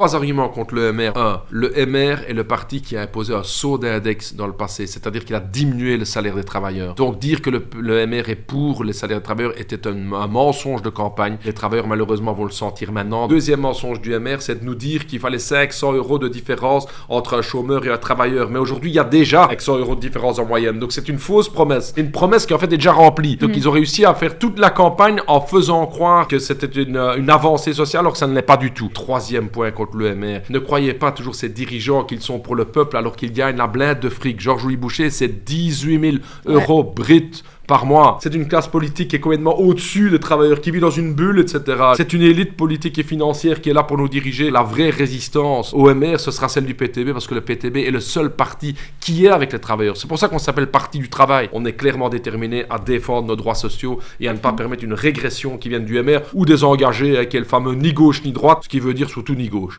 Trois arguments contre le MR. 1. Le MR est le parti qui a imposé un saut d'index dans le passé, c'est-à-dire qu'il a diminué le salaire des travailleurs. Donc dire que le MR est pour les salaires des travailleurs était un mensonge de campagne. Les travailleurs malheureusement vont le sentir maintenant. Deuxième mensonge du MR, c'est de nous dire qu'il fallait 500 € de différence entre un chômeur et un travailleur. Mais aujourd'hui, il y a déjà 500 € de différence en moyenne. Donc c'est une fausse promesse. Une promesse qui en fait est déjà remplie. Donc ils ont réussi à faire toute la campagne en faisant croire que c'était une avancée sociale alors que ça ne l'est pas du tout. Troisième point contre le MR. Ne croyez pas toujours ces dirigeants qu'ils sont pour le peuple alors qu'ils gagnent la blinde de fric. Georges-Louis Boucher, c'est 18 000 € bruts par mois. C'est une classe politique qui est complètement au-dessus des travailleurs, qui vit dans une bulle, etc. C'est une élite politique et financière qui est là pour nous diriger. La vraie résistance au MR, ce sera celle du PTB, parce que le PTB est le seul parti qui est avec les travailleurs. C'est pour ça qu'on s'appelle Parti du Travail. On est clairement déterminé à défendre nos droits sociaux et à ne pas permettre une régression qui vienne du MR ou des engagés qui est le fameux ni gauche ni droite, ce qui veut dire surtout ni gauche.